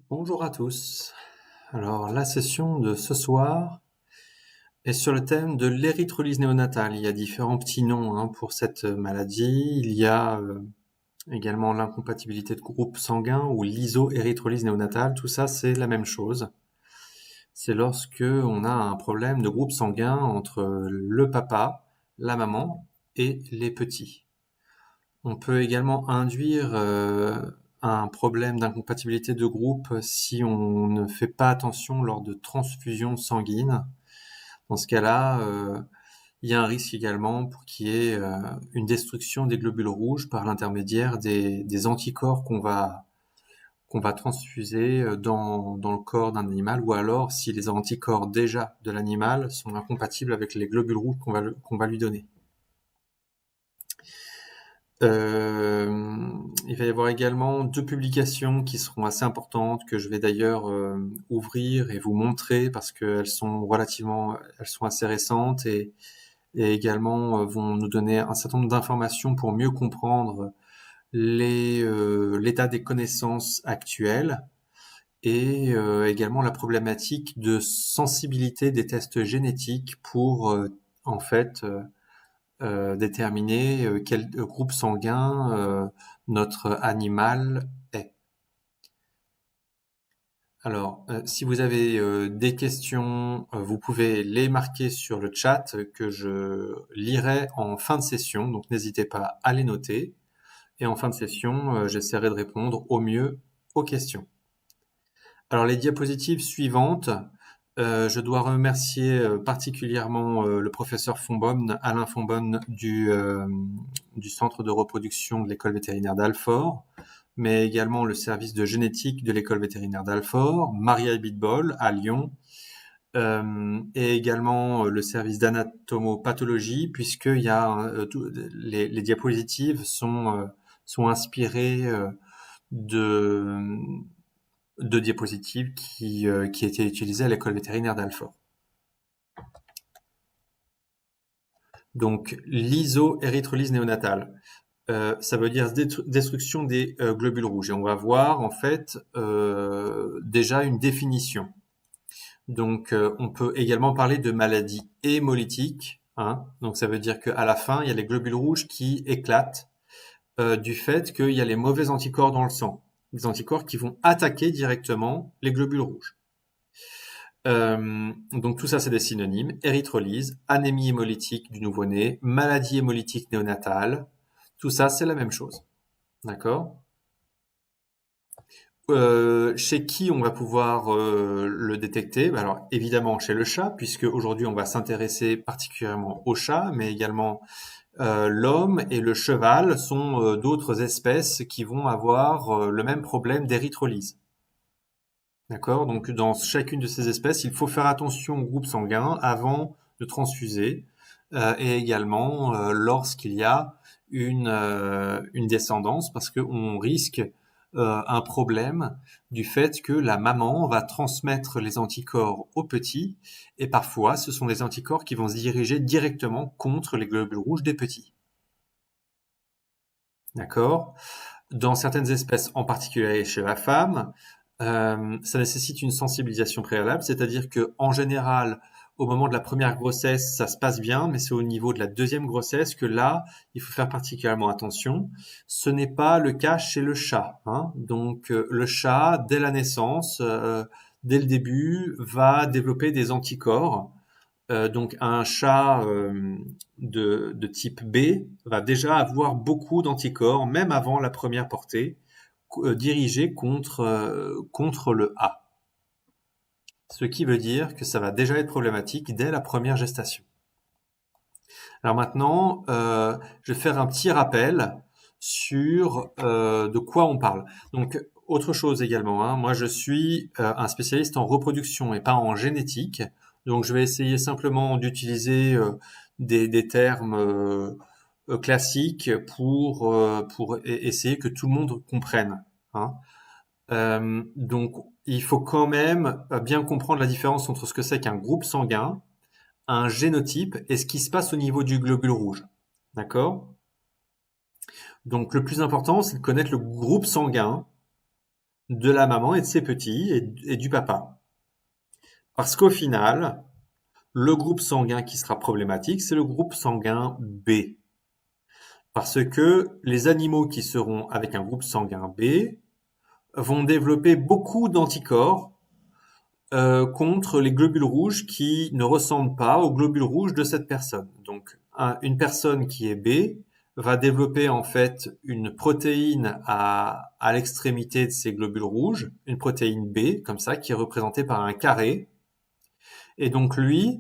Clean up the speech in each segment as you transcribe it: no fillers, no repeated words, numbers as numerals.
Bonjour à tous. Alors, la session de ce soir est sur le thème de l'érythrolyse néonatale. Il y a différents petits noms pour cette maladie. Il y a également l'incompatibilité de groupe sanguin ou l'isoérythrolyse néonatale. Tout ça, c'est la même chose. C'est lorsque on a un problème de groupe sanguin entre le papa, la maman et les petits. On peut également induire un problème d'incompatibilité de groupe si on ne fait pas attention lors de transfusions sanguines. Dans ce cas-là, il y a un risque également pour qu'il y ait une destruction des globules rouges par l'intermédiaire des anticorps qu'on va transfuser dans le corps d'un animal, ou alors si les anticorps déjà de l'animal sont incompatibles avec les globules rouges qu'on va lui donner. Il va y avoir également 2 publications qui seront assez importantes, que je vais d'ailleurs ouvrir et vous montrer parce qu'elles sont assez récentes et également vont nous donner un certain nombre d'informations pour mieux comprendre l'état des connaissances actuelles et également la problématique de sensibilité des tests génétiques pour en fait déterminer quel groupe sanguin notre animal est. Alors, si vous avez des questions, vous pouvez les marquer sur le chat que je lirai en fin de session, donc n'hésitez pas à les noter. Et en fin de session, j'essaierai de répondre au mieux aux questions. Alors, les diapositives suivantes, je dois remercier particulièrement le professeur Fonbonne, Alain Fonbonne du centre de reproduction de l'école vétérinaire d'Alfort, mais également le service de génétique de l'école vétérinaire d'Alfort, Maria Bitbol à Lyon, et également le service d'anatomopathologie, puisqu'il y a les diapositives sont inspirées de diapositives qui étaient utilisées à l'école vétérinaire d'Alfort. Donc, l'isoérythrolyse néonatale, ça veut dire destruction des globules rouges. Et on va voir en fait déjà une définition. Donc, on peut également parler de maladie hémolytique. Donc, ça veut dire qu'à la fin, il y a les globules rouges qui éclatent du fait qu'il y a les mauvais anticorps dans le sang. Des anticorps qui vont attaquer directement les globules rouges. Donc tout ça, c'est des synonymes. Érythrolyse, anémie hémolytique du nouveau-né, maladie hémolytique néonatale. Tout ça, c'est la même chose. D'accord? Chez qui on va pouvoir le détecter? Alors évidemment chez le chat, puisque aujourd'hui on va s'intéresser particulièrement au chat, mais également l'homme et le cheval sont d'autres espèces qui vont avoir le même problème d'érythrolyse. D'accord? Donc, dans chacune de ces espèces, il faut faire attention au groupe sanguin avant de transfuser, et également lorsqu'il y a une descendance, parce qu'on risque un problème du fait que la maman va transmettre les anticorps aux petits, et parfois, ce sont des anticorps qui vont se diriger directement contre les globules rouges des petits. D'accord? Dans certaines espèces, en particulier chez la femme, ça nécessite une sensibilisation préalable, c'est-à-dire que en général, au moment de la première grossesse, ça se passe bien, mais c'est au niveau de la deuxième grossesse que là, il faut faire particulièrement attention. Ce n'est pas le cas chez le chat. Donc, le chat, dès la naissance, dès le début, va développer des anticorps. Donc, un chat de type B va déjà avoir beaucoup d'anticorps, même avant la première portée, dirigés contre le A. Ce qui veut dire que ça va déjà être problématique dès la première gestation. Alors maintenant, je vais faire un petit rappel sur de quoi on parle. Donc, autre chose également, moi je suis un spécialiste en reproduction et pas en génétique. Donc, je vais essayer simplement d'utiliser des termes classiques pour essayer que tout le monde comprenne. Donc, il faut quand même bien comprendre la différence entre ce que c'est qu'un groupe sanguin, un génotype et ce qui se passe au niveau du globule rouge. D'accord? Donc, le plus important, c'est de connaître le groupe sanguin de la maman et de ses petits et du papa. Parce qu'au final, le groupe sanguin qui sera problématique, c'est le groupe sanguin B. Parce que les animaux qui seront avec un groupe sanguin B vont développer beaucoup d'anticorps contre les globules rouges qui ne ressemblent pas aux globules rouges de cette personne. Donc, une personne qui est B va développer en fait une protéine à l'extrémité de ces globules rouges, une protéine B, comme ça, qui est représentée par un carré. Et donc lui,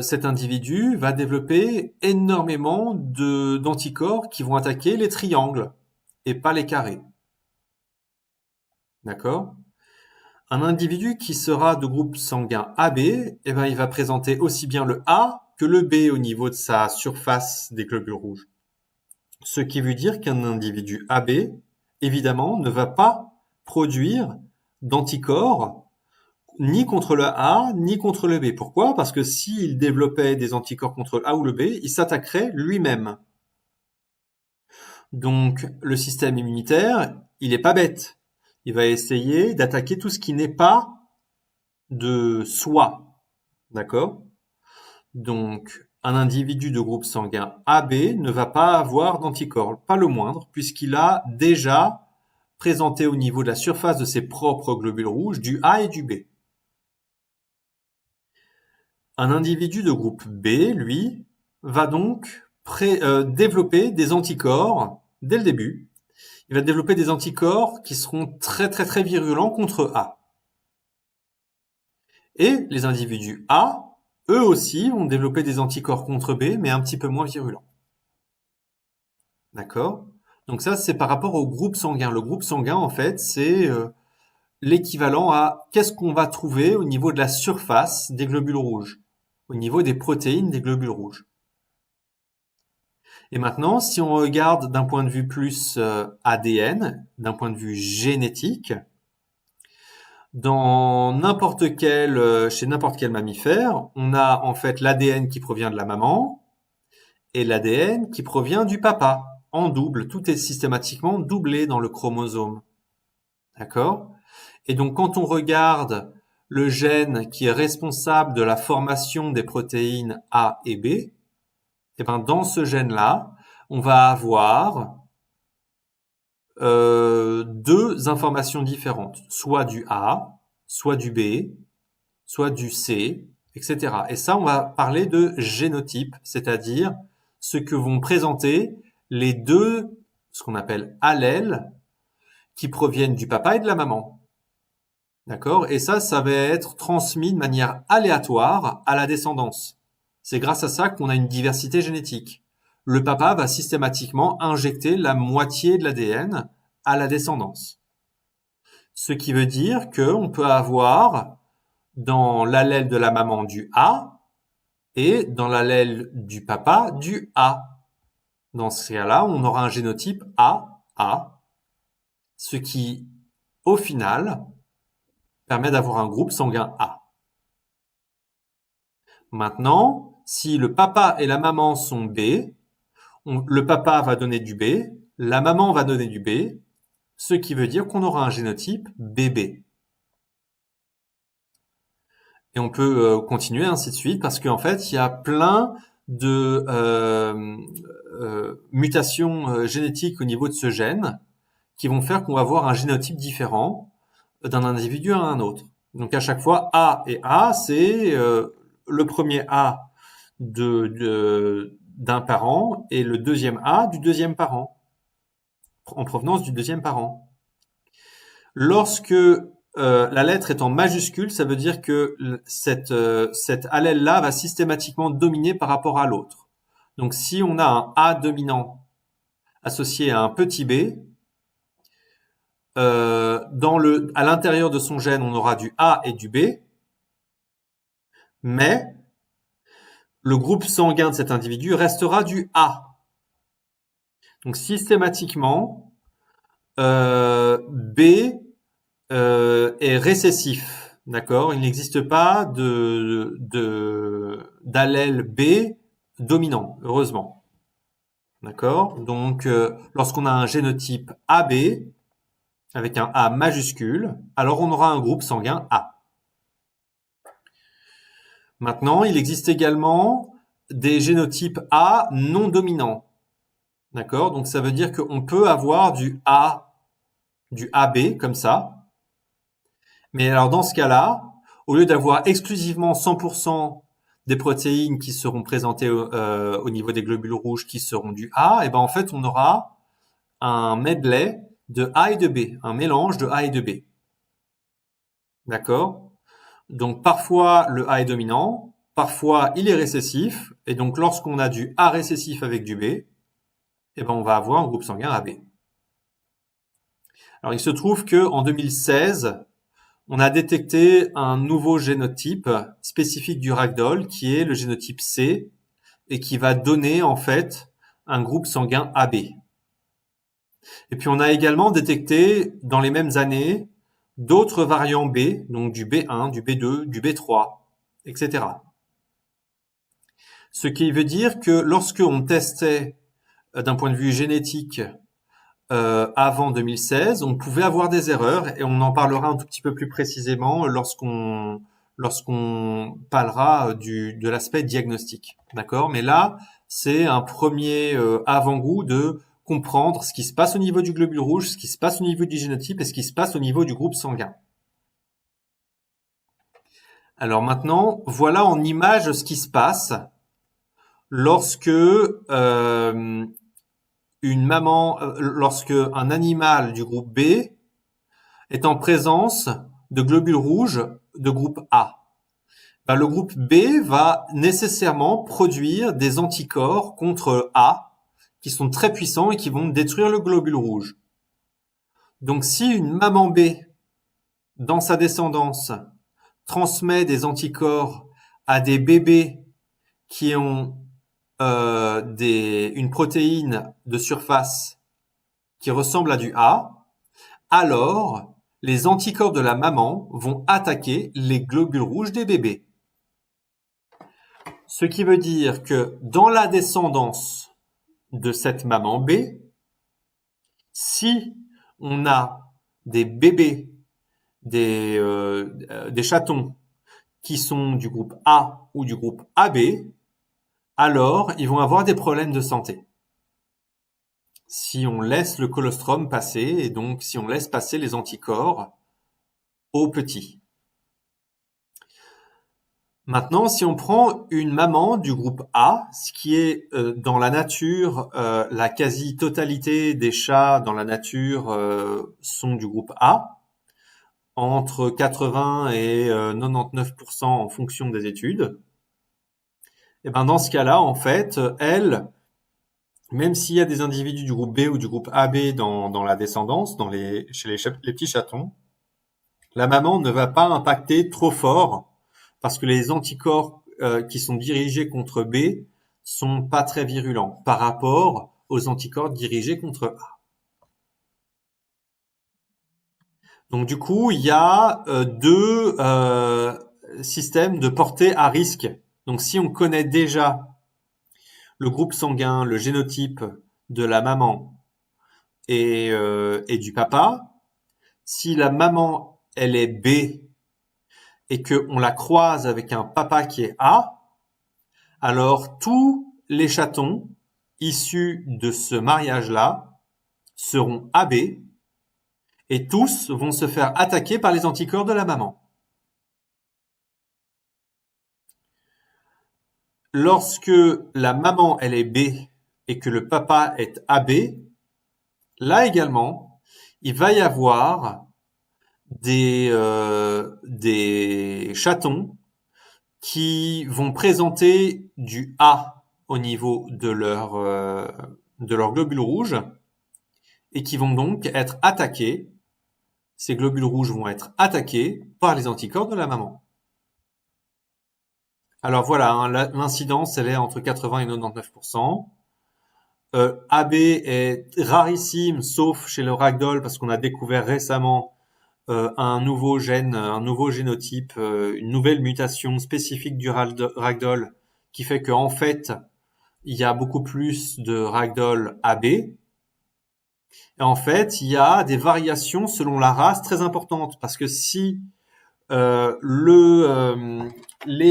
cet individu va développer énormément d'anticorps qui vont attaquer les triangles et pas les carrés. D'accord? Un individu qui sera de groupe sanguin AB, eh ben, il va présenter aussi bien le A que le B au niveau de sa surface des globules rouges. Ce qui veut dire qu'un individu AB, évidemment, ne va pas produire d'anticorps ni contre le A, ni contre le B. Pourquoi? Parce que s'il développait des anticorps contre le A ou le B, il s'attaquerait lui-même. Donc, le système immunitaire, il est pas bête. Il va essayer d'attaquer tout ce qui n'est pas de soi. D'accord? Donc, un individu de groupe sanguin AB ne va pas avoir d'anticorps, pas le moindre, puisqu'il a déjà présenté au niveau de la surface de ses propres globules rouges du A et du B. Un individu de groupe B, lui, va donc développer des anticorps dès le début. Il va développer des anticorps qui seront très très très virulents contre A. Et les individus A, eux aussi, vont développer des anticorps contre B, mais un petit peu moins virulents. D'accord? Donc ça, c'est par rapport au groupe sanguin. Le groupe sanguin, en fait, c'est l'équivalent à qu'est-ce qu'on va trouver au niveau de la surface des globules rouges, au niveau des protéines des globules rouges. Et maintenant, si on regarde d'un point de vue plus ADN, d'un point de vue génétique, dans n'importe quel, chez n'importe quel mammifère, on a en fait l'ADN qui provient de la maman et l'ADN qui provient du papa, en double. Tout est systématiquement doublé dans le chromosome. D'accord? Et donc, quand on regarde le gène qui est responsable de la formation des protéines A et B, et ben dans ce gène-là, on va avoir deux informations différentes, soit du A, soit du B, soit du C, etc. Et ça, on va parler de génotype, c'est-à-dire ce que vont présenter les deux, ce qu'on appelle allèles, qui proviennent du papa et de la maman. D'accord? Et ça va être transmis de manière aléatoire à la descendance. C'est grâce à ça qu'on a une diversité génétique. Le papa va systématiquement injecter la moitié de l'ADN à la descendance. Ce qui veut dire qu'on peut avoir dans l'allèle de la maman du A et dans l'allèle du papa du A. Dans ce cas-là, on aura un génotype AA, ce qui, au final, permet d'avoir un groupe sanguin A. Maintenant, si le papa et la maman sont B, le papa va donner du B, la maman va donner du B, ce qui veut dire qu'on aura un génotype BB. Et on peut continuer ainsi de suite parce qu'en fait, il y a plein de mutations génétiques au niveau de ce gène qui vont faire qu'on va avoir un génotype différent d'un individu à un autre. Donc à chaque fois, A et A, c'est le premier A d'un parent et le deuxième A du deuxième parent, en provenance du deuxième parent. Lorsque la lettre est en majuscule, ça veut dire que cette allèle-là va systématiquement dominer par rapport à l'autre. Donc si on a un A dominant associé à un petit b, à l'intérieur de son gène, on aura du A et du B, mais le groupe sanguin de cet individu restera du A. Donc systématiquement, B est récessif, d'accord? Il n'existe pas d'allèle B dominant, heureusement. D'accord? Donc, lorsqu'on a un génotype AB, avec un A majuscule, alors on aura un groupe sanguin A. Maintenant, il existe également des génotypes A non dominants. D'accord? Donc ça veut dire qu'on peut avoir du AB comme ça. Mais alors dans ce cas-là, au lieu d'avoir exclusivement 100% des protéines qui seront présentées au niveau des globules rouges qui seront du A, et ben en fait on aura un medley de A et de B, un mélange de A et de B. D'accord? Donc parfois le A est dominant, parfois il est récessif, et donc lorsqu'on a du A récessif avec du B, eh ben on va avoir un groupe sanguin AB. Alors il se trouve que en 2016, on a détecté un nouveau génotype spécifique du ragdoll qui est le génotype C et qui va donner en fait un groupe sanguin AB. Et puis on a également détecté dans les mêmes années d'autres variants B, donc du B1, du B2, du B3, etc. Ce qui veut dire que lorsque on testait d'un point de vue génétique avant 2016, on pouvait avoir des erreurs et on en parlera un tout petit peu plus précisément lorsqu'on parlera de l'aspect diagnostic. D'accord? Mais là, c'est un premier avant-goût de comprendre ce qui se passe au niveau du globule rouge, ce qui se passe au niveau du génotype et ce qui se passe au niveau du groupe sanguin. Alors maintenant, voilà en image ce qui se passe lorsque lorsque un animal du groupe B est en présence de globules rouges de groupe A. Ben, le groupe B va nécessairement produire des anticorps contre A qui sont très puissants et qui vont détruire le globule rouge. Donc si une maman B, dans sa descendance, transmet des anticorps à des bébés qui ont une protéine de surface qui ressemble à du A, alors les anticorps de la maman vont attaquer les globules rouges des bébés. Ce qui veut dire que dans la descendance de cette maman B, si on a des bébés, des chatons qui sont du groupe A ou du groupe AB, alors ils vont avoir des problèmes de santé. Si on laisse le colostrum passer, et donc si on laisse passer les anticorps aux petits. Maintenant, si on prend une maman du groupe A, ce qui est dans la nature, la quasi-totalité des chats dans la nature sont du groupe A, entre 80 et 99% en fonction des études. Et ben dans ce cas-là, en fait, elle, même s'il y a des individus du groupe B ou du groupe AB dans la descendance, chez les petits chatons, la maman ne va pas impacter trop fort parce que les anticorps qui sont dirigés contre B sont pas très virulents par rapport aux anticorps dirigés contre A. Donc du coup, il y a deux systèmes de portée à risque. Donc si on connaît déjà le groupe sanguin, le génotype de la maman et du papa, si la maman elle est B et que on la croise avec un papa qui est A, alors tous les chatons issus de ce mariage-là seront AB et tous vont se faire attaquer par les anticorps de la maman. Lorsque la maman elle est B et que le papa est AB, là également, il va y avoir des chatons qui vont présenter du A au niveau de leur globule rouge et qui vont donc être attaqués. Ces globules rouges vont être attaqués par les anticorps de la maman. Alors voilà, hein, l'incidence elle est entre 80 et 99%. AB est rarissime, sauf chez le ragdoll, parce qu'on a découvert récemment un nouveau gène, un nouveau génotype, une nouvelle mutation spécifique du ragdoll qui fait qu'en fait, il y a beaucoup plus de ragdoll AB. Et en fait, il y a des variations selon la race très importantes parce que si les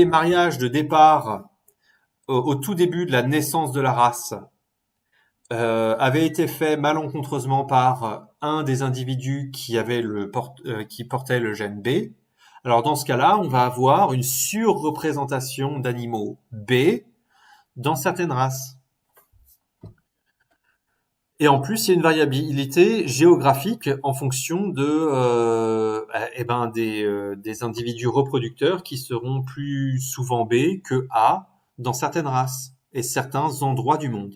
mariages de départ au tout début de la naissance de la race avaient été faits malencontreusement par un des individus qui portait le gène B, alors dans ce cas-là, on va avoir une surreprésentation d'animaux B dans certaines races. Et en plus, il y a une variabilité géographique en fonction des individus reproducteurs qui seront plus souvent B que A dans certaines races et certains endroits du monde.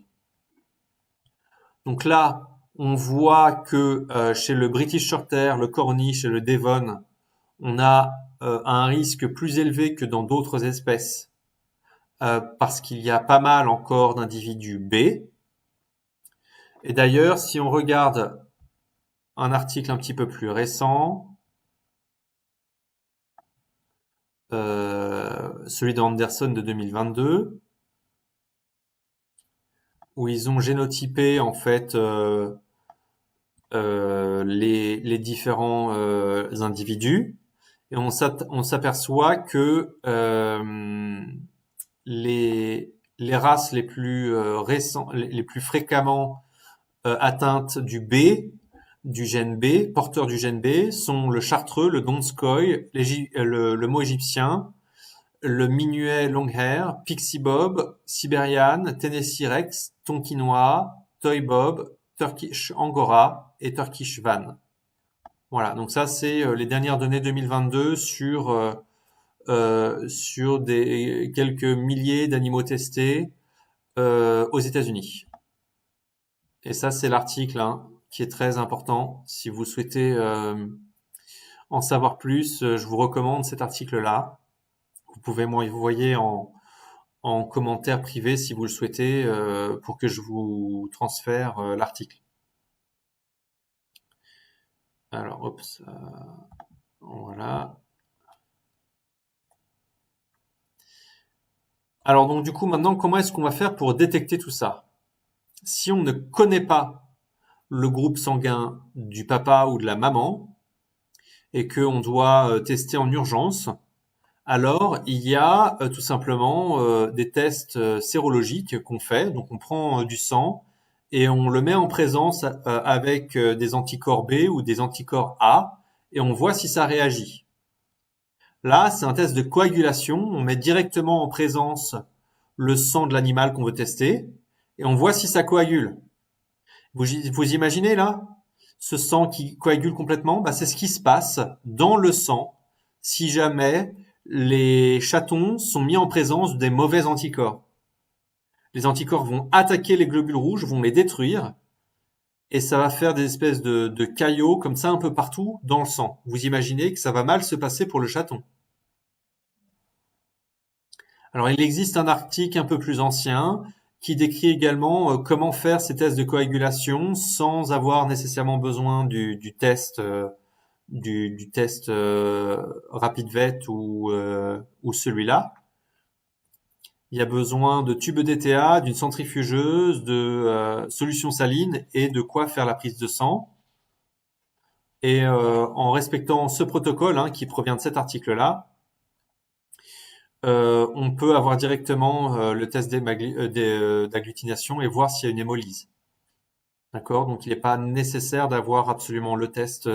Donc là, on voit que chez le British Shorthair, le Cornish et le Devon, on a un risque plus élevé que dans d'autres espèces parce qu'il y a pas mal encore d'individus B. Et d'ailleurs, si on regarde un article un petit peu plus récent, celui d'Anderson de 2022, où ils ont génotypé en fait les différents individus, et on s'aperçoit que les races les plus les plus fréquemment atteintes du gène B, porteurs du gène B, sont le chartreux, le donskoy, le mot égyptien, le minuet longhair, pixie bob, sibérian, Tennessee rex, tonkinois, toy bob, Turkish angora et Turkish van. Voilà, donc ça c'est les dernières données 2022 sur des quelques milliers d'animaux testés aux États-Unis. Et ça c'est l'article qui est très important. Si vous souhaitez en savoir plus, je vous recommande cet article-là. Vous pouvez m'envoyer en commentaire privé si vous le souhaitez pour que je vous transfère l'article. Alors, hop, voilà. Alors donc du coup maintenant, comment est-ce qu'on va faire pour détecter tout ça? Si on ne connaît pas le groupe sanguin du papa ou de la maman et qu'on doit tester en urgence, alors il y a tout simplement des tests sérologiques qu'on fait. Donc on prend du sang et on le met en présence avec des anticorps B ou des anticorps A et on voit si ça réagit. Là, c'est un test de coagulation. On met directement en présence le sang de l'animal qu'on veut tester et on voit si ça coagule. Vous imaginez là? Ce sang qui coagule complètement, bah, c'est ce qui se passe dans le sang si jamais les chatons sont mis en présence des mauvais anticorps. Les anticorps vont attaquer les globules rouges, vont les détruire, et ça va faire des espèces de caillots comme ça un peu partout dans le sang. Vous imaginez que ça va mal se passer pour le chaton. Alors il existe un article un peu plus ancien qui décrit également comment faire ces tests de coagulation sans avoir nécessairement besoin du test RapidVet ou celui-là. Il y a besoin de tubes d'ETA, d'une centrifugeuse, de solution saline et de quoi faire la prise de sang. Et en respectant ce protocole qui provient de cet article-là, on peut avoir directement le test d'agglutination et voir s'il y a une hémolyse. D'accord? Donc il n'est pas nécessaire d'avoir absolument le test,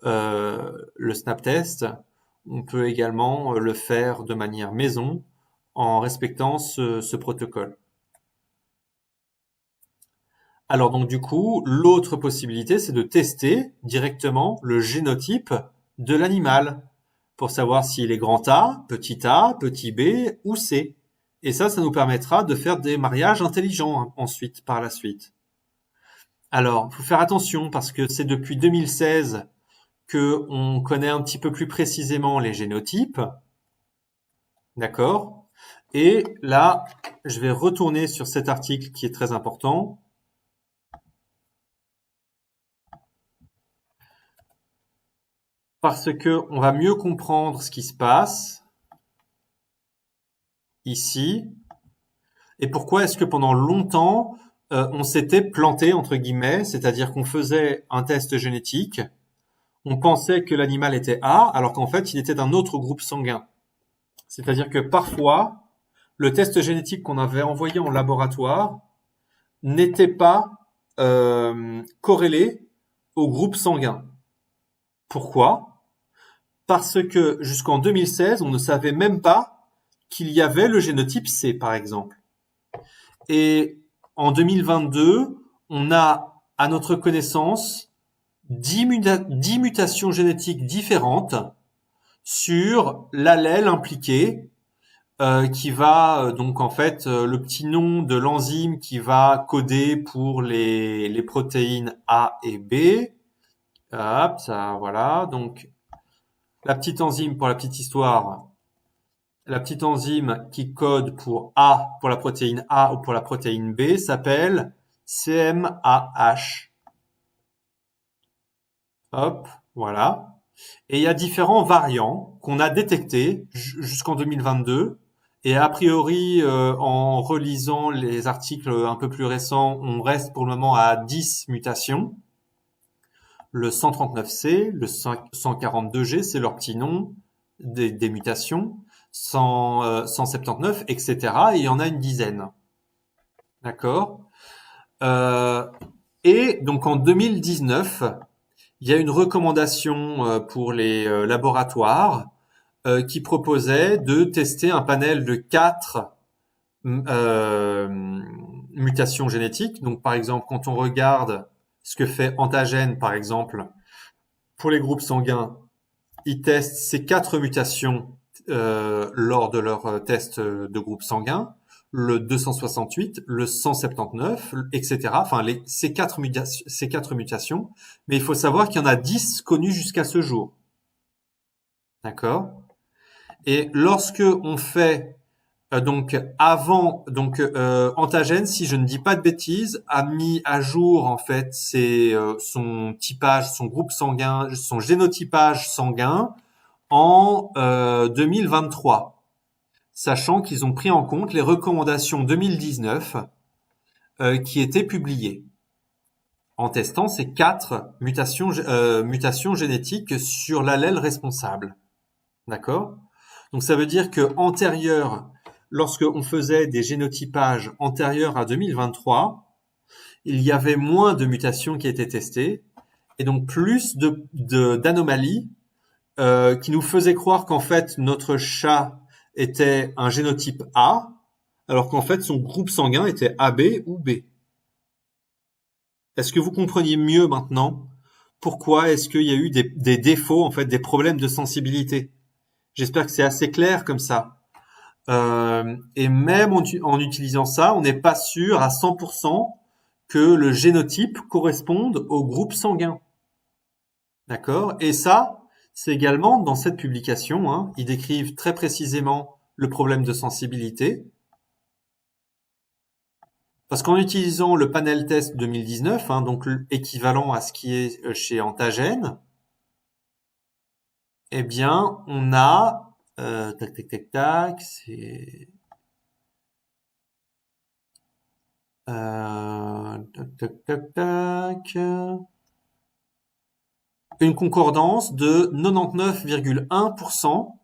le snap test. On peut également le faire de manière maison en respectant ce protocole. Alors donc du coup, l'autre possibilité, c'est de tester directement le génotype de l'animal pour savoir s'il est grand A, petit B ou C. Et ça nous permettra de faire des mariages intelligents ensuite, par la suite. Alors, il faut faire attention parce que c'est depuis 2016 que on connaît un petit peu plus précisément les génotypes. D'accord? Et là, je vais retourner sur cet article qui est très important. Parce que on va mieux comprendre ce qui se passe ici. Et pourquoi est-ce que pendant longtemps, on s'était planté entre guillemets, c'est-à-dire qu'on faisait un test génétique, on pensait que l'animal était A, alors qu'en fait il était d'un autre groupe sanguin. C'est-à-dire que parfois, le test génétique qu'on avait envoyé en laboratoire n'était pas corrélé au groupe sanguin. Pourquoi? Parce que jusqu'en 2016, on ne savait même pas qu'il y avait le génotype C, par exemple. Et en 2022, on a, à notre connaissance, 10 mutations génétiques différentes sur l'allèle impliqué, qui va donc en fait le petit nom de l'enzyme qui va coder pour les protéines A et B. Hop, ça, voilà. Donc la petite enzyme, pour la petite histoire, la petite enzyme qui code pour A, pour la protéine A ou pour la protéine B, s'appelle CMAH. Hop, voilà. Et il y a différents variants qu'on a détectés jusqu'en 2022. Et a priori, en relisant les articles un peu plus récents, on reste pour le moment à 10 mutations. Le 139C, le 142G, c'est leur petit nom des mutations. 179, etc. Et il y en a une dizaine. D'accord. Et donc en 2019, il y a une recommandation pour les laboratoires qui proposait de tester un panel de 4 mutations génétiques. Donc par exemple, quand on regarde ce que fait Antagen, par exemple, pour les groupes sanguins, ils testent ces 4 mutations lors de leur test de groupe sanguin, le 268, le 179, etc. Enfin, ces quatre mutations. Mais il faut savoir qu'il y en a 10 connues jusqu'à ce jour. D'accord? Et lorsque on fait donc avant, donc Antagen, si je ne dis pas de bêtises, a mis à jour en fait son typage, son groupe sanguin, son génotypage sanguin en 2023, sachant qu'ils ont pris en compte les recommandations 2019 qui étaient publiées en testant ces 4 mutations génétiques sur l'allèle responsable. D'accord? Donc ça veut dire que lorsque on faisait des génotypages antérieurs à 2023, il y avait moins de mutations qui étaient testées et donc plus d'anomalies qui nous faisaient croire qu'en fait notre chat était un génotype A, alors qu'en fait son groupe sanguin était AB ou B. Est-ce que vous compreniez mieux maintenant pourquoi est-ce qu'il y a eu des défauts, en fait, des problèmes de sensibilité? J'espère que c'est assez clair comme ça. Et même en utilisant ça, on n'est pas sûr à 100% que le génotype corresponde au groupe sanguin. D'accord? Et ça, c'est également dans cette publication, hein, ils décrivent très précisément le problème de sensibilité. Parce qu'en utilisant le panel test 2019, hein, donc équivalent à ce qui est chez Antagen, eh bien, on a tac tac tac tac, c'est tac tac tac tac, une concordance de 99,1%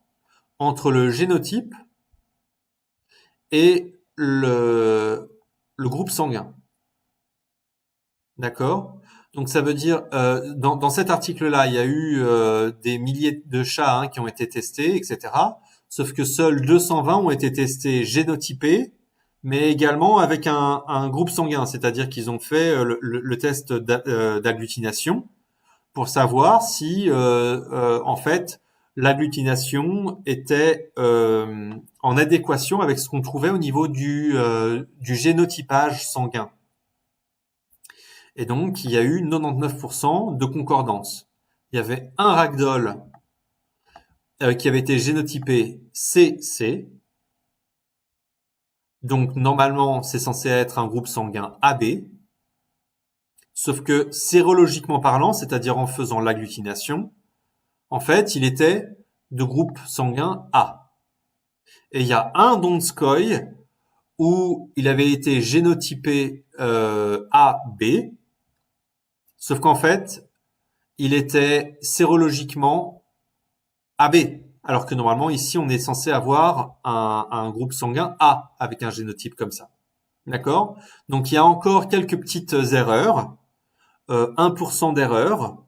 entre le génotype et le groupe sanguin. D'accord? Donc ça veut dire, dans cet article-là, il y a eu des milliers de chats hein, qui ont été testés, etc. Sauf que seuls 220 ont été testés génotypés, mais également avec un groupe sanguin, c'est-à-dire qu'ils ont fait le test d'agglutination pour savoir si, en fait, l'agglutination était en adéquation avec ce qu'on trouvait au niveau du génotypage sanguin. Et donc, il y a eu 99% de concordance. Il y avait un ragdoll qui avait été génotypé CC. Donc, normalement, c'est censé être un groupe sanguin AB. Sauf que, sérologiquement parlant, c'est-à-dire en faisant l'agglutination, en fait, il était de groupe sanguin A. Et il y a un Donskoy où il avait été génotypé AB, sauf qu'en fait, il était sérologiquement AB, alors que normalement ici on est censé avoir un groupe sanguin A avec un génotype comme ça. D'accord? Donc il y a encore quelques petites erreurs, 1% d'erreur.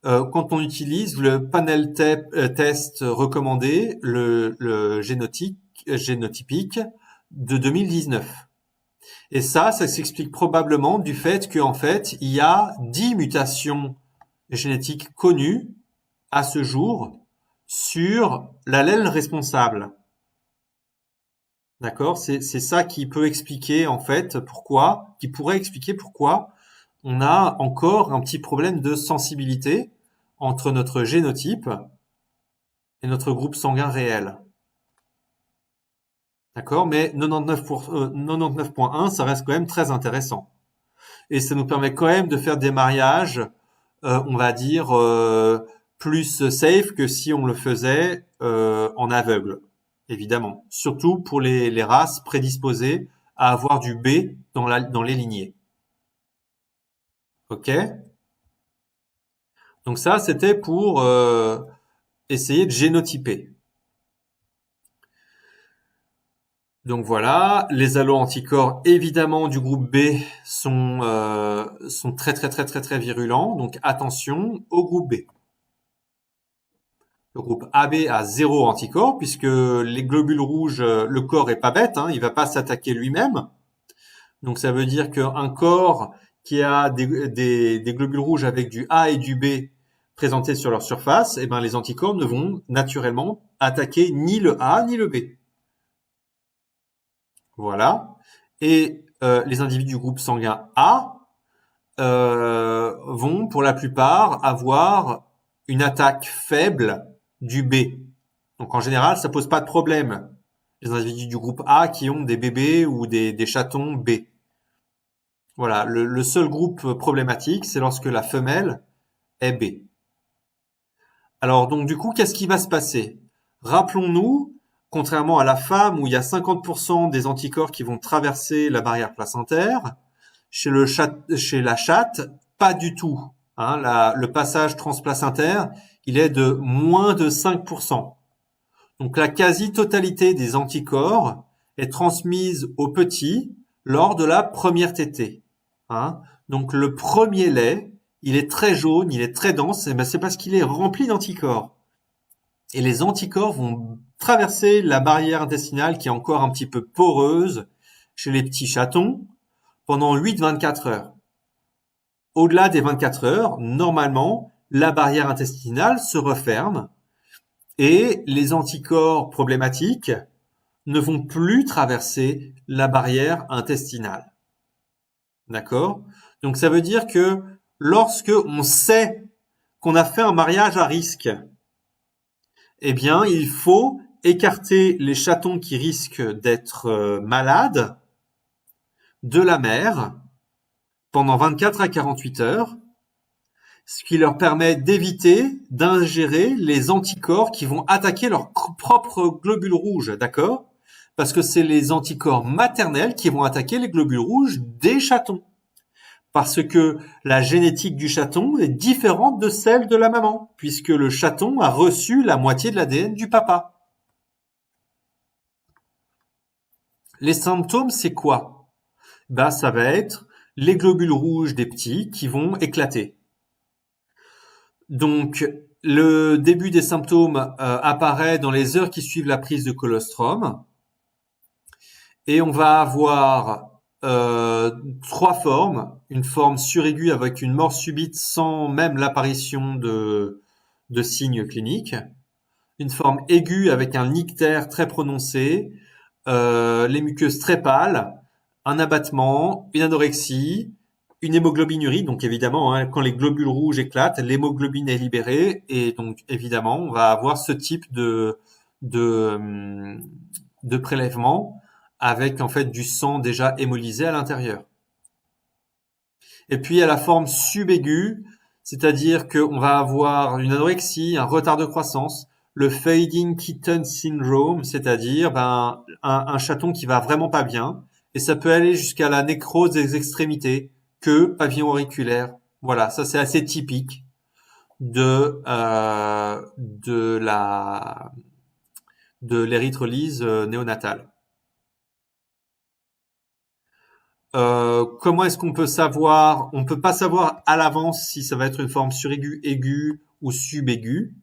Quand on utilise le panel test recommandé, le génotypique de 2019. Et ça s'explique probablement du fait qu'en fait, il y a 10 mutations génétiques connues à ce jour sur l'allèle responsable. D'accord? C'est ça qui peut expliquer en fait qui pourrait expliquer pourquoi on a encore un petit problème de sensibilité entre notre génotype et notre groupe sanguin réel. D'accord? Mais 99.1, ça reste quand même très intéressant. Et ça nous permet quand même de faire des mariages, on va dire, plus safe que si on le faisait en aveugle, évidemment. Surtout pour les races prédisposées à avoir du B dans les lignées. Ok? Donc ça, c'était pour essayer de génotyper. Donc voilà, les allo-anticorps évidemment du groupe B sont très très très très très virulents. Donc attention au groupe B. Le groupe AB a 0 anticorps puisque les globules rouges, le corps est pas bête, hein, il va pas s'attaquer lui-même. Donc ça veut dire qu'un corps qui a des globules rouges avec du A et du B présentés sur leur surface, eh ben les anticorps ne vont naturellement attaquer ni le A ni le B. Voilà. Et les individus du groupe sanguin A vont pour la plupart avoir une attaque faible du B. Donc en général, ça pose pas de problème. Les individus du groupe A qui ont des bébés ou des chatons B. Voilà, le seul groupe problématique, c'est lorsque la femelle est B. Alors donc du coup, qu'est-ce qui va se passer? Rappelons-nous, contrairement à la femme où il y a 50% des anticorps qui vont traverser la barrière placentaire, chez la chatte, pas du tout. Hein, le passage transplacentaire, il est de moins de 5%. Donc la quasi-totalité des anticorps est transmise aux petits lors de la première tétée. Hein. Donc le premier lait, il est très jaune, il est très dense, et ben c'est parce qu'il est rempli d'anticorps. Et les anticorps vont traverser la barrière intestinale qui est encore un petit peu poreuse chez les petits chatons pendant 8-24 heures. Au-delà des 24 heures, normalement, la barrière intestinale se referme et les anticorps problématiques ne vont plus traverser la barrière intestinale. D'accord? Donc ça veut dire que lorsque on sait qu'on a fait un mariage à risque, eh bien, il faut écarter les chatons qui risquent d'être malades de la mère pendant 24 à 48 heures, ce qui leur permet d'éviter d'ingérer les anticorps qui vont attaquer leurs propres globules rouges, d'accord? Parce que c'est les anticorps maternels qui vont attaquer les globules rouges des chatons. Parce que la génétique du chaton est différente de celle de la maman, puisque le chaton a reçu la moitié de l'ADN du papa. Les symptômes, c'est quoi? Ben, ça va être les globules rouges des petits qui vont éclater. Donc, le début des symptômes apparaît dans les heures qui suivent la prise de colostrum. Et on va avoir 3 formes. Une forme suraiguë avec une mort subite sans même l'apparition de signes cliniques. Une forme aiguë avec un ictère très prononcé, les muqueuses très pâles, un abattement, une anorexie, une hémoglobinurie. Donc évidemment, hein, quand les globules rouges éclatent, l'hémoglobine est libérée et donc évidemment, on va avoir ce type de prélèvement avec en fait du sang déjà hémolysé à l'intérieur. Et puis à la forme subaiguë, c'est-à-dire qu'on va avoir une anorexie, un retard de croissance, le fading kitten syndrome, c'est-à-dire un chaton qui va vraiment pas bien, et ça peut aller jusqu'à la nécrose des extrémités, queue, pavillon auriculaire. Voilà, ça c'est assez typique de l'érythrolyse néonatale. Comment est-ce qu'on peut savoir? On peut pas savoir à l'avance si ça va être une forme suraiguë, aiguë ou subaiguë.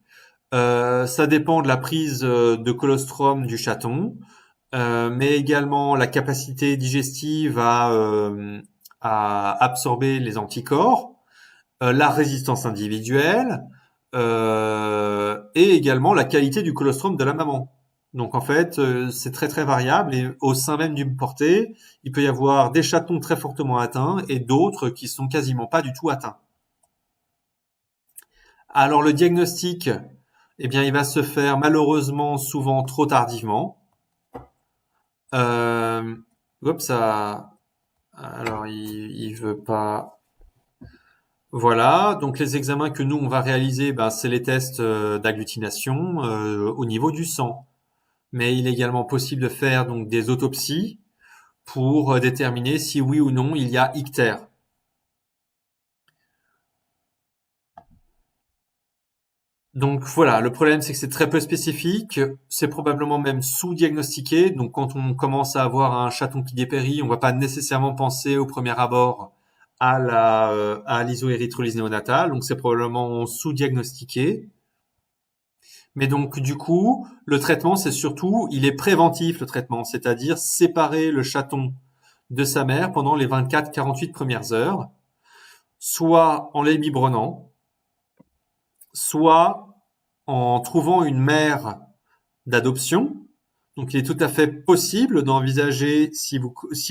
Ça dépend de la prise de colostrum du chaton, mais également la capacité digestive à absorber les anticorps, la résistance individuelle, et également la qualité du colostrum de la maman. Donc en fait, c'est très très variable et au sein même d'une portée, il peut y avoir des chatons très fortement atteints et d'autres qui sont quasiment pas du tout atteints. Alors le diagnostic, eh bien, il va se faire malheureusement souvent trop tardivement. Euh, Hop, ça. Alors il veut pas. Voilà. Donc les examens que nous on va réaliser, ben, c'est les tests d'agglutination au niveau du sang. Mais il est également possible de faire donc des autopsies pour déterminer si oui ou non il y a ictère. Donc voilà, le problème c'est que c'est très peu spécifique, c'est probablement même sous-diagnostiqué. Donc quand on commence à avoir un chaton qui dépérit, on va pas nécessairement penser au premier abord à l'isoérythrolyse néonatale. Donc c'est probablement sous-diagnostiqué. Mais donc du coup, le traitement c'est surtout, il est préventif le traitement, c'est-à-dire séparer le chaton de sa mère pendant les 24-48 premières heures, soit en les biberonnant, soit en trouvant une mère d'adoption. Donc il est tout à fait possible d'envisager, si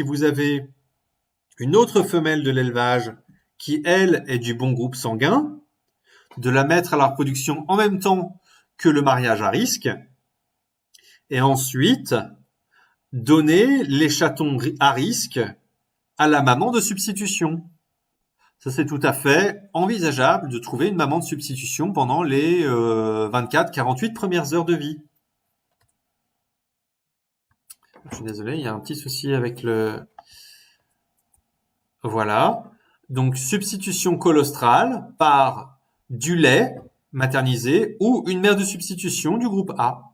vous avez une autre femelle de l'élevage qui, elle, est du bon groupe sanguin, de la mettre à la reproduction en même temps que le mariage à risque, et ensuite donner les chatons à risque à la maman de substitution. Ça, c'est tout à fait envisageable de trouver une maman de substitution pendant les 24-48 premières heures de vie. Je suis désolé, il y a un petit souci avec le... Voilà. Donc, substitution colostrale par du lait maternisé ou une mère de substitution du groupe A.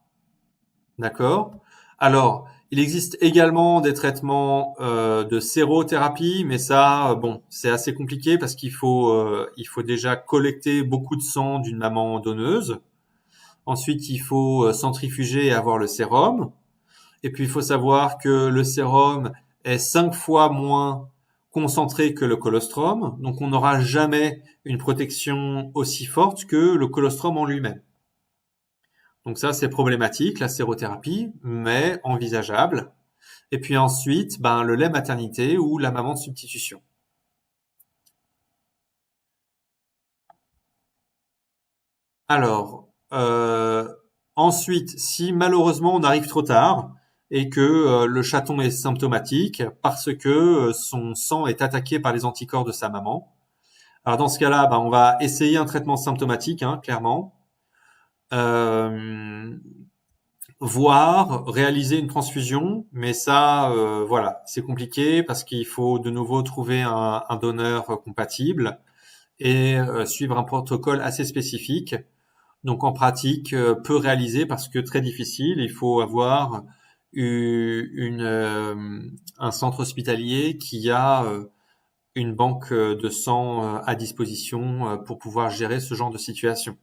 D'accord? Alors, il existe également des traitements de sérothérapie, mais ça, bon, c'est assez compliqué parce il faut déjà collecter beaucoup de sang d'une maman donneuse. Ensuite, il faut centrifuger et avoir le sérum. Et puis, il faut savoir que le sérum est 5 fois moins concentré que le colostrum, donc on n'aura jamais une protection aussi forte que le colostrum en lui-même. Donc ça, c'est problématique, la sérothérapie, mais envisageable. Et puis ensuite, ben, le lait maternité ou la maman de substitution. Alors, ensuite, si malheureusement on arrive trop tard et que le chaton est symptomatique parce que son sang est attaqué par les anticorps de sa maman, alors dans ce cas-là, ben, on va essayer un traitement symptomatique, hein, clairement. Euh, Voire réaliser une transfusion, mais ça, voilà, c'est compliqué parce qu'il faut de nouveau trouver un donneur compatible et suivre un protocole assez spécifique. Donc en pratique, peu réalisé parce que très difficile. Il faut avoir un centre hospitalier qui a une banque de sang à disposition pour pouvoir gérer ce genre de situation.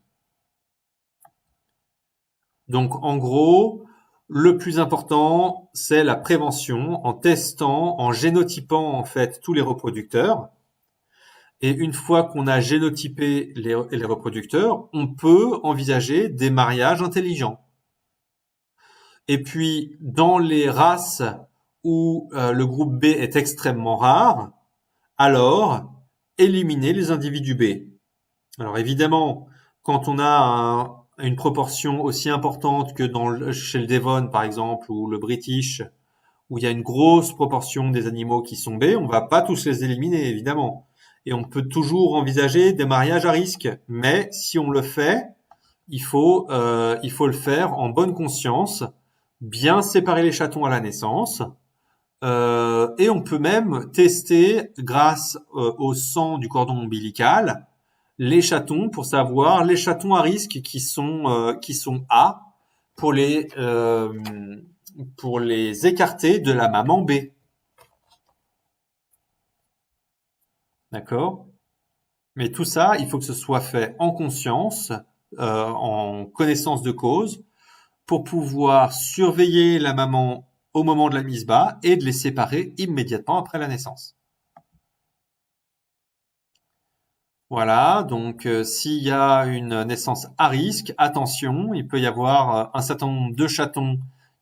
Donc, en gros, le plus important, c'est la prévention en testant, en génotypant en fait tous les reproducteurs. Et une fois qu'on a génotypé les reproducteurs, on peut envisager des mariages intelligents. Et puis, dans les races où le groupe B est extrêmement rare, alors éliminer les individus B. Alors évidemment, quand on a une proportion aussi importante que chez le Devon, par exemple, ou le British, où il y a une grosse proportion des animaux qui sont B, on va pas tous les éliminer, évidemment. Et on peut toujours envisager des mariages à risque. Mais si on le fait, il faut le faire en bonne conscience, bien séparer les chatons à la naissance, Et on peut même tester, grâce au sang du cordon ombilical, les chatons pour savoir les chatons à risque qui sont A pour pour les écarter de la maman B. D'accord? Mais tout ça, il faut que ce soit fait en conscience, en connaissance de cause, pour pouvoir surveiller la maman au moment de la mise bas et de les séparer immédiatement après la naissance. Voilà, donc s'il y a une naissance à risque, attention, il peut y avoir un certain nombre de chatons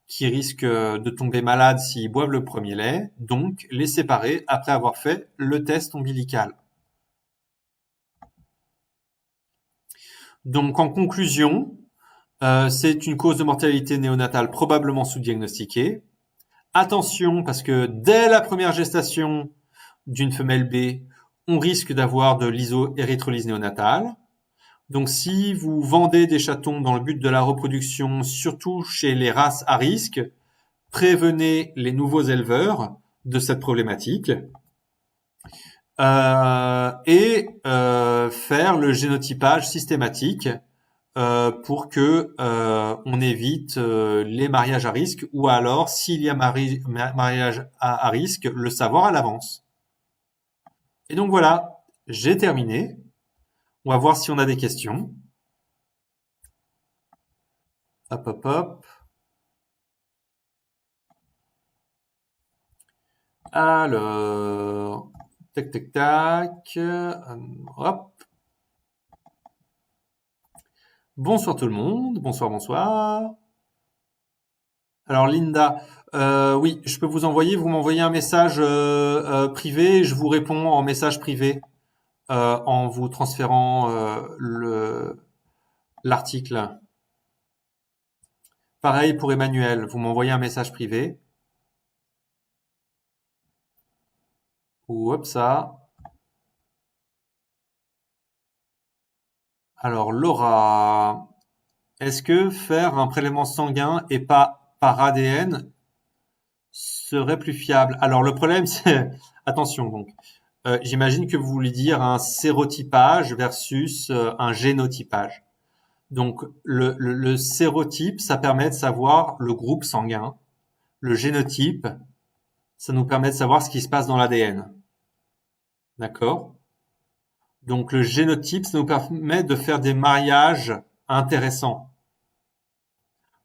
qui risquent de tomber malades s'ils boivent le premier lait, donc les séparer après avoir fait le test ombilical. Donc en conclusion, c'est une cause de mortalité néonatale probablement sous-diagnostiquée. Attention, parce que dès la première gestation d'une femelle B, on risque d'avoir de l'isoérythrolyse néonatale. Donc si vous vendez des chatons dans le but de la reproduction, surtout chez les races à risque, prévenez les nouveaux éleveurs de cette problématique. Faire le génotypage systématique pour que on évite les mariages à risque, ou alors s'il y a mariage à risque, le savoir à l'avance. Et donc voilà, j'ai terminé. On va voir si on a des questions. Hop, hop, hop. Alors, tac, tac, tac. Hop. Bonsoir tout le monde. Bonsoir, bonsoir. Alors Linda, oui, je peux vous envoyer. Vous m'envoyez un message privé. Et je vous réponds en message privé en vous transférant l'article. Pareil pour Emmanuel. Vous m'envoyez un message privé. Ou hop ça. Alors Laura, est-ce que faire un prélèvement sanguin et pas par ADN serait plus fiable? Alors le problème, c'est attention donc. J'imagine que vous voulez dire un sérotypage versus un génotypage. Donc le sérotype, ça permet de savoir le groupe sanguin. Le génotype, ça nous permet de savoir ce qui se passe dans l'ADN. D'accord? Donc le génotype, ça nous permet de faire des mariages intéressants.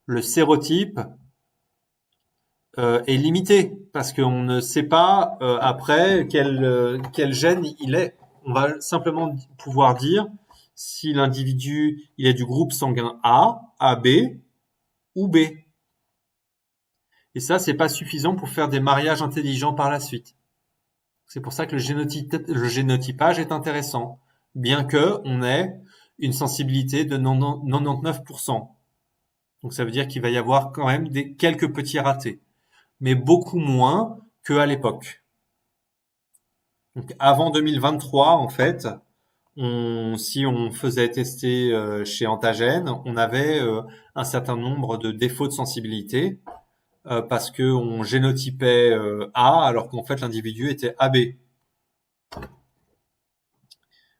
Le sérotype est limité parce qu'on ne sait pas après quel gène il est. On va simplement pouvoir dire si l'individu il est du groupe sanguin A, AB ou B. Et ça, c'est pas suffisant pour faire des mariages intelligents par la suite. C'est pour ça que le génotypage est intéressant, bien que on ait une sensibilité de 99%. Donc ça veut dire qu'il va y avoir quand même quelques petits ratés, mais beaucoup moins qu'à l'époque. Donc avant 2023, en fait, si on faisait tester chez Antagène, on avait un certain nombre de défauts de sensibilité parce que on génotypait A alors qu'en fait l'individu était AB.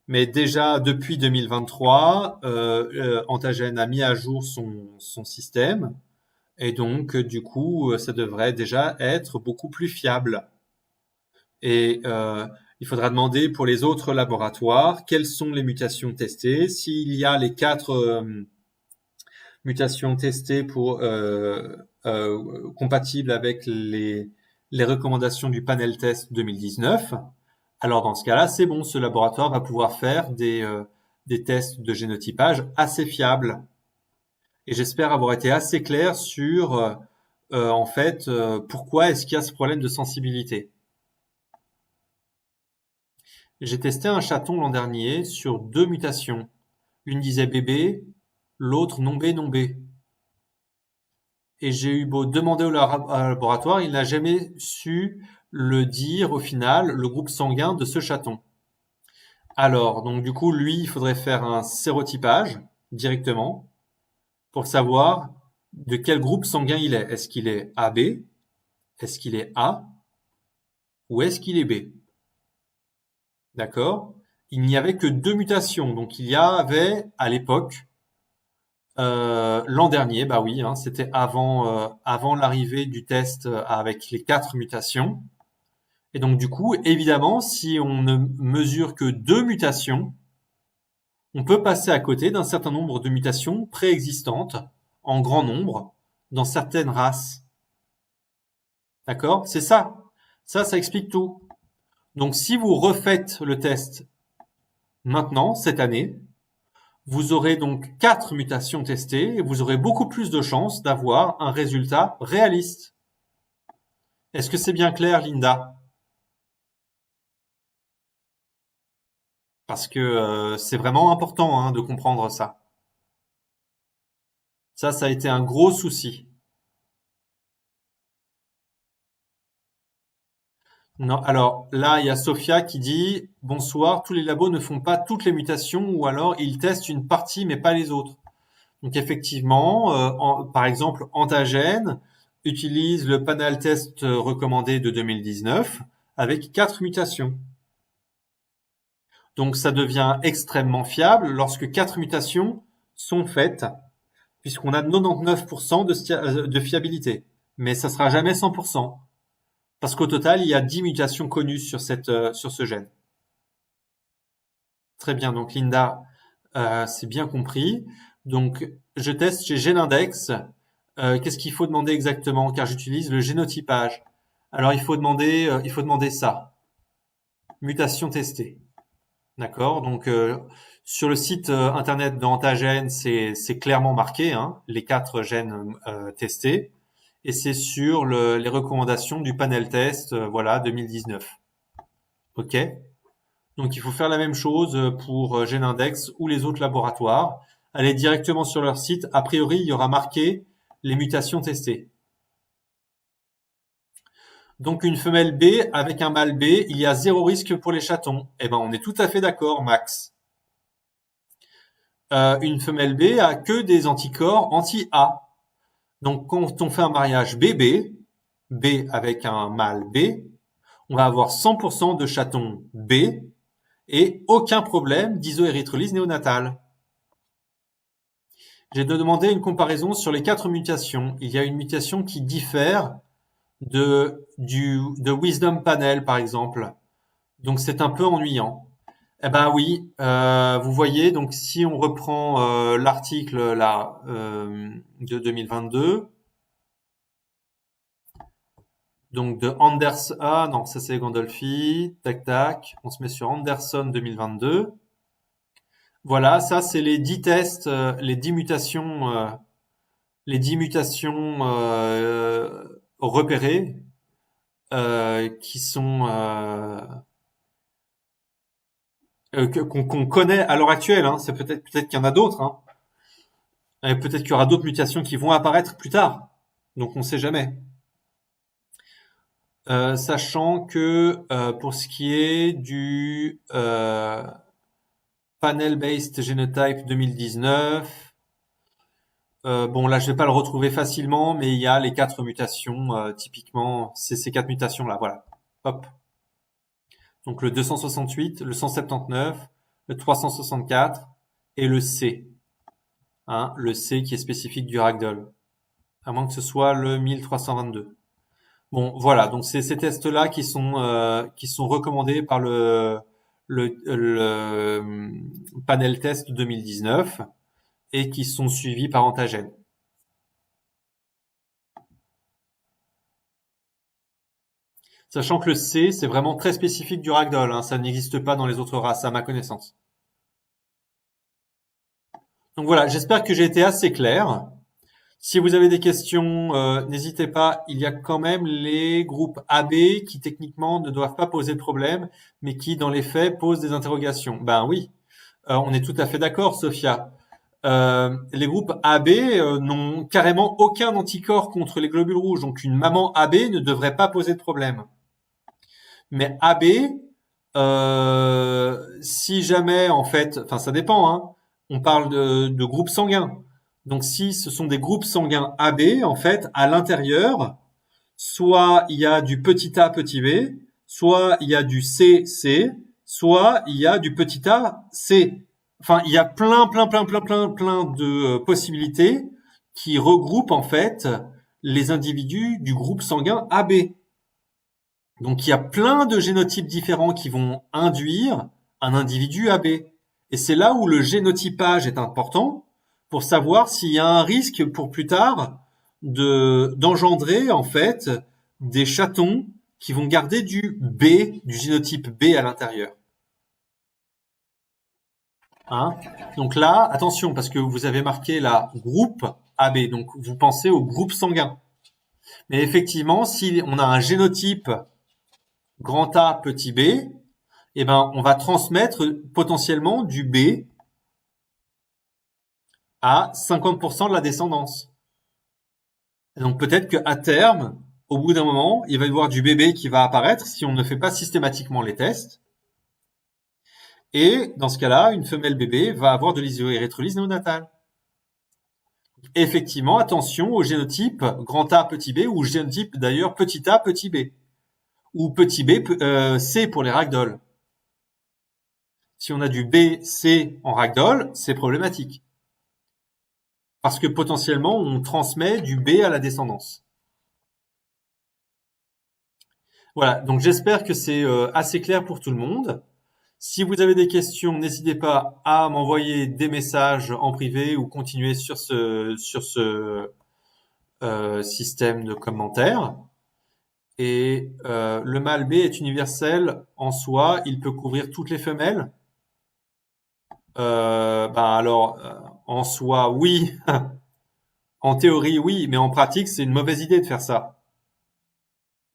Mais déjà depuis 2023, Antagène a mis à jour son système et donc du coup ça devrait déjà être beaucoup plus fiable. Et il faudra demander pour les autres laboratoires quelles sont les mutations testées. S'il y a les 4 mutations testées pour compatibles avec les recommandations du panel test 2019, alors dans ce cas-là, c'est bon, ce laboratoire va pouvoir faire des tests de génotypage assez fiables. Et j'espère avoir été assez clair sur en fait pourquoi est-ce qu'il y a ce problème de sensibilité. J'ai testé un chaton l'an dernier sur 2 mutations. Une disait bébé, l'autre non B, non B. Et j'ai eu beau demander au laboratoire, il n'a jamais su le dire au final, le groupe sanguin de ce chaton. Alors, donc du coup, lui, il faudrait faire un sérotypage directement pour savoir de quel groupe sanguin il est. Est-ce qu'il est AB? Est-ce qu'il est A? Où est-ce qu'il est B? D'accord? Il n'y avait que deux mutations. Donc il y avait à l'époque, l'an dernier, bah oui, hein, c'était avant l'arrivée du test avec les quatre mutations. Et donc du coup, évidemment, si on ne mesure que deux mutations, on peut passer à côté d'un certain nombre de mutations préexistantes en grand nombre dans certaines races. D'accord? C'est ça. Ça explique tout. Donc si vous refaites le test maintenant, cette année, vous aurez donc 4 mutations testées et vous aurez beaucoup plus de chances d'avoir un résultat réaliste. Est-ce que c'est bien clair, Linda? Parce que c'est vraiment important hein, de comprendre ça. Ça a été un gros souci. Non, alors là, il y a Sophia qui dit bonsoir, tous les labos ne font pas toutes les mutations ou alors ils testent une partie mais pas les autres. Donc effectivement, par exemple, Antagen utilise le panel test recommandé de 2019 avec 4 mutations. Donc ça devient extrêmement fiable lorsque 4 mutations sont faites, puisqu'on a 99% de fiabilité. Mais ça sera jamais 100%, parce qu'au total, il y a 10 mutations connues sur ce gène. Très bien, donc Linda, c'est bien compris. Donc je teste chez GeneIndex. Qu'est-ce qu'il faut demander exactement? Car j'utilise le génotypage. Alors il faut demander ça. Mutation testée. D'accord? Donc sur le site internet d'Antagen, c'est clairement marqué, hein, les 4 gènes testés, et c'est sur les recommandations du panel test, voilà, 2019. Ok? Donc il faut faire la même chose pour GeneIndex ou les autres laboratoires. Allez directement sur leur site. A priori, il y aura marqué les mutations testées. Donc une femelle B avec un mâle B, il y a zéro risque pour les chatons. Eh ben on est tout à fait d'accord, Max. Une femelle B a que des anticorps anti-A. Donc quand on fait un mariage BB, B avec un mâle B, on va avoir 100% de chatons B et aucun problème d'isoérythrolyse néonatale. J'ai demandé une comparaison sur les 4 mutations. Il y a une mutation qui diffère de Wisdom Panel, par exemple. Donc c'est un peu ennuyant. Eh ben oui, vous voyez, donc si on reprend l'article là de 2022, donc de Anders, ah non, ça c'est Gandolfi, tac tac, on se met sur Anderson 2022. Voilà, ça c'est les 10 tests, les 10 mutations repérées qui sont qu'on connaît à l'heure actuelle. Hein. C'est peut-être qu'il y en a d'autres. Hein. Et peut-être qu'il y aura d'autres mutations qui vont apparaître plus tard. Donc on ne sait jamais. Sachant que pour ce qui est du Panel-Based Genotype 2019, bon là je vais pas le retrouver facilement, mais il y a les 4 mutations, typiquement, c'est ces 4 mutations là, voilà. Hop. Donc le 268, le 179, le 364 et le C. Hein, le C qui est spécifique du ragdoll. À moins que ce soit le 1322. Bon, voilà, donc c'est ces tests-là qui sont recommandés par le panel test 2019 et qui sont suivis par Antagen. Sachant que le C, c'est vraiment très spécifique du ragdoll, hein, ça n'existe pas dans les autres races, à ma connaissance. Donc voilà, j'espère que j'ai été assez clair. Si vous avez des questions, n'hésitez pas. Il y a quand même les groupes AB qui techniquement ne doivent pas poser de problème, mais qui dans les faits posent des interrogations. Ben oui, on est tout à fait d'accord, Sophia. Les groupes AB n'ont carrément aucun anticorps contre les globules rouges, donc une maman AB ne devrait pas poser de problème. Mais AB, si jamais en fait, enfin ça dépend, hein, on parle de groupes sanguins. Donc si ce sont des groupes sanguins AB, en fait, à l'intérieur, soit il y a du petit a petit b, soit il y a du CC, soit il y a du petit a C. Enfin, il y a plein de possibilités qui regroupent en fait les individus du groupe sanguin AB. Donc il y a plein de génotypes différents qui vont induire un individu AB. Et c'est là où le génotypage est important pour savoir s'il y a un risque pour plus tard d'engendrer en fait des chatons qui vont garder du B, du génotype B à l'intérieur. Hein? Donc là, attention, parce que vous avez marqué la groupe AB, donc vous pensez au groupe sanguin. Mais effectivement, si on a un génotype grand A, petit b, eh ben, on va transmettre potentiellement du B à 50% de la descendance. Et donc peut-être qu'à terme, au bout d'un moment, il va y avoir du bébé qui va apparaître si on ne fait pas systématiquement les tests. Et dans ce cas-là, une femelle bébé va avoir de l'isoérythrolyse néonatale. Effectivement, attention au génotype grand A, petit b, ou génotype d'ailleurs petit a, petit b. Ou petit b, C pour les ragdolls. Si on a du B, C en ragdoll, c'est problématique. Parce que potentiellement, on transmet du B à la descendance. Voilà, donc j'espère que c'est assez clair pour tout le monde. Si vous avez des questions, n'hésitez pas à m'envoyer des messages en privé ou continuer sur ce système de commentaires. Et le mâle B est universel en soi, il peut couvrir toutes les femelles. Alors, en soi, oui. En théorie, oui, mais en pratique, c'est une mauvaise idée de faire ça.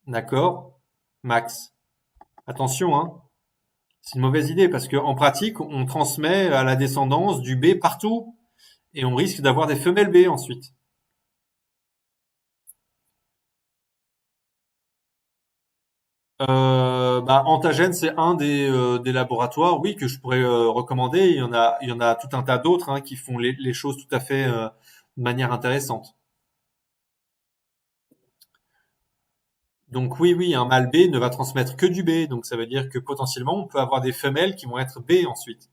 D'accord, Max? Attention, hein. C'est une mauvaise idée parce qu'en pratique, on transmet à la descendance du B partout et on risque d'avoir des femelles B ensuite. Antagène, c'est un des laboratoires, oui, que je pourrais recommander. Il y en a tout un tas d'autres hein, qui font les choses tout à fait de manière intéressante. Donc oui, oui, un mâle B ne va transmettre que du B, donc ça veut dire que potentiellement on peut avoir des femelles qui vont être B ensuite.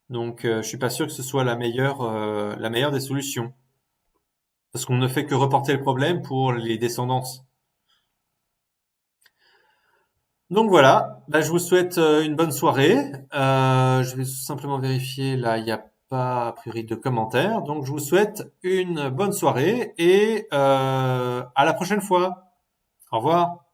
Donc je suis pas sûr que ce soit la meilleure des solutions, parce qu'on ne fait que reporter le problème pour les descendances. Donc voilà, je vous souhaite une bonne soirée. Je vais simplement vérifier, là il n'y a pas a priori de commentaires, donc je vous souhaite une bonne soirée et à la prochaine fois. Au revoir.